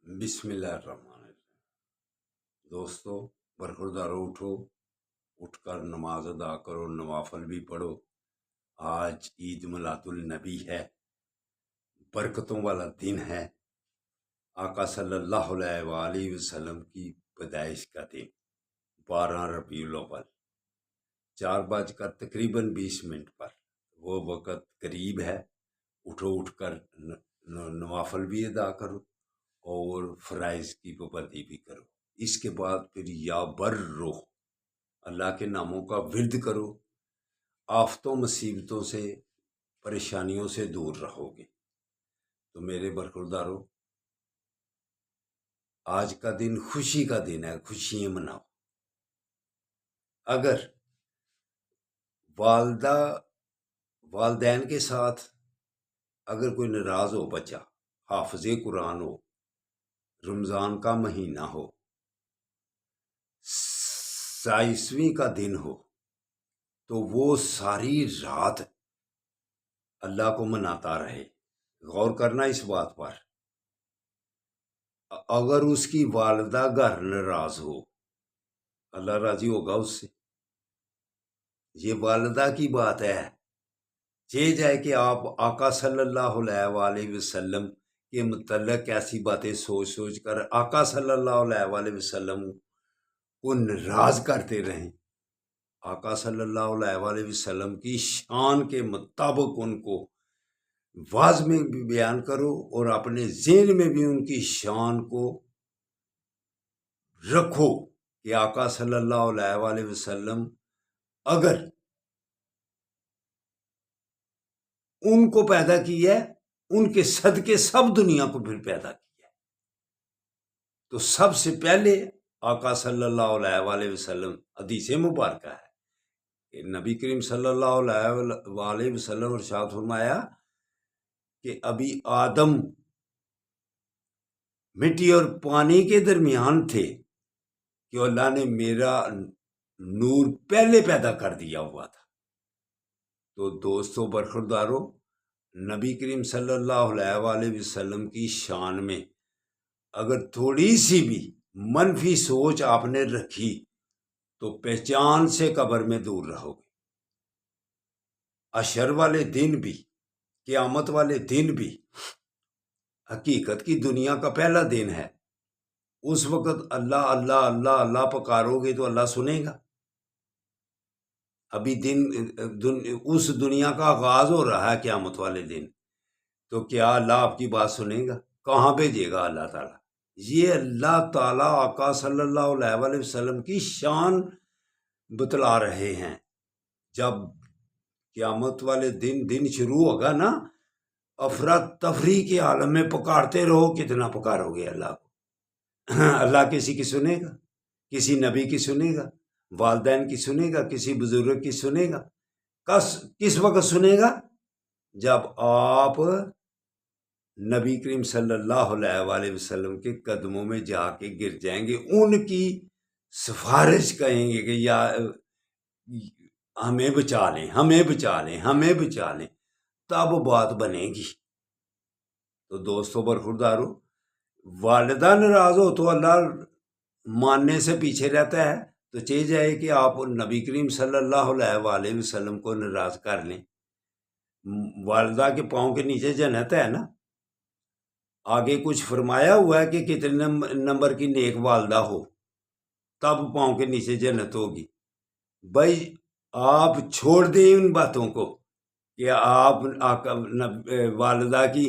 بسم اللہ الرحمن الرحیم۔ دوستو، برخوردارو، اٹھو، اٹھ کر نماز ادا کرو، نوافل بھی پڑھو۔ آج عید میلاد النبی ہے، برکتوں والا دن ہے، آقا صلی اللہ علیہ وآلہ وسلم کی پیدائش کا دن، 12 ربیع الاول، 4:20 پر وہ وقت قریب ہے۔ اٹھو، اٹھ کر نوافل بھی ادا کرو اور فرائض کی پابندی بھی کرو۔ اس کے بعد پھر یا بر رو، اللہ کے ناموں کا ورد کرو، آفتوں مصیبتوں سے پریشانیوں سے دور رہو گے۔ تو میرے برخوردارو، آج کا دن خوشی کا دن ہے، خوشیاں مناؤ۔ اگر والدین کے ساتھ اگر کوئی ناراض ہو بچہ، حافظ قرآن ہو، رمضان کا مہینہ ہو، 27ویں کا دن ہو، تو وہ ساری رات اللہ کو مناتا رہے۔ غور کرنا اس بات پر، اگر اس کی والدہ گھر ناراض ہو، اللہ راضی ہوگا اس سے؟ یہ والدہ کی بات ہے۔ یہ جائے کہ آپ آقا صلی اللہ علیہ وآلہ وسلم کے متعلق ایسی باتیں سوچ کر آقا صلی اللہ علیہ وآلہ وسلم کو ناراض کرتے رہیں۔ آقا صلی اللہ علیہ وآلہ وسلم کی شان کے مطابق ان کو واضح میں بھی بیان کرو اور اپنے ذہن میں بھی ان کی شان کو رکھو کہ آقا صلی اللہ علیہ وآلہ وسلم اگر ان کو پیدا کیا ہے، ان کے صدقے سب دنیا کو پھر پیدا کیا ہے، تو سب سے پہلے آقا صلی اللہ علیہ وآلہ وسلم، حدیث مبارکہ ہے کہ نبی کریم صلی اللہ علیہ وآلہ وسلم ارشاد فرمایا کہ ابھی آدم مٹی اور پانی کے درمیان تھے کہ اللہ نے میرا نور پہلے پیدا کر دیا ہوا تھا۔ تو دوستو برخوردارو، نبی کریم صلی اللہ علیہ وآلہ وسلم کی شان میں اگر تھوڑی سی بھی منفی سوچ آپ نے رکھی تو پہچان سے قبر میں دور رہو گے۔ حشر والے دن بھی، قیامت والے دن بھی حقیقت کی دنیا کا پہلا دن ہے۔ اس وقت اللہ اللہ اللہ اللہ پکارو گے تو اللہ سنے گا۔ ابھی اس دنیا کا آغاز ہو رہا ہے قیامت والے دن، تو کیا اللہ آپ کی بات سنے گا؟ کہاں بھیجے گا اللہ تعالیٰ؟ یہ اللہ تعالیٰ آقا صلی اللہ علیہ وآلہ وسلم کی شان بتلا رہے ہیں۔ جب قیامت والے دن شروع ہوگا نا، افراتفری کے عالم میں پکارتے رہو، کتنا پکارو گے اللہ کو؟ اللہ کسی کی سنے گا؟ کسی نبی کی سنے گا؟ والدین کی سنے گا؟ کسی بزرگ کی سنے گا؟ کس وقت سنے گا؟ جب آپ نبی کریم صلی اللہ علیہ وآلہ وسلم کے قدموں میں جا کے گر جائیں گے، ان کی سفارش کہیں گے کہ یا ہمیں بچا لیں، ہمیں بچا لیں، ہمیں بچا لیں، تب بات بنے گی۔ تو دوستو برخوردارو، والدہ ناراض ہو تو اللہ ماننے سے پیچھے رہتا ہے، تو چاہیے جائے کہ آپ نبی کریم صلی اللہ علیہ وآلہ وسلم کو ناراض کر لیں۔ والدہ کے پاؤں کے نیچے جنت ہے نا، آگے کچھ فرمایا ہوا ہے کہ کتنے نمبر کی نیک والدہ ہو تب پاؤں کے نیچے جنت ہوگی۔ بھائی آپ چھوڑ دیں ان باتوں کو کہ آپ والدہ کی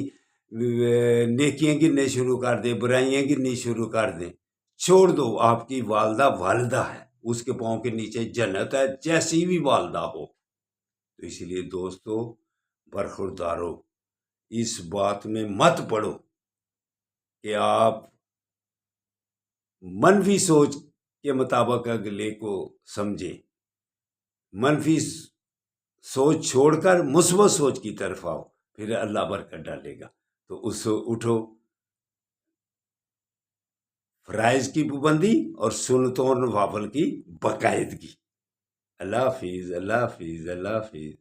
نیکیاں گننے شروع کر دیں، برائیاں گننی شروع کر دیں۔ چھوڑ دو، آپ کی والدہ ہے، اس کے پاؤں کے نیچے جنت ہے، جیسی بھی والدہ ہو۔ تو اس لیے دوستو برخوردارو، اس بات میں مت پڑو کہ آپ منفی سوچ کے مطابق اگلے کو سمجھیں۔ منفی سوچ چھوڑ کر مثبت سوچ کی طرف آؤ، پھر اللہ برکت ڈالے گا۔ تو اس اٹھو، فرائض کی پابندی اور سنتوں اور نوافل کی باقاعدگی۔ اللہ حافظ، اللہ حافظ، اللہ حافظ۔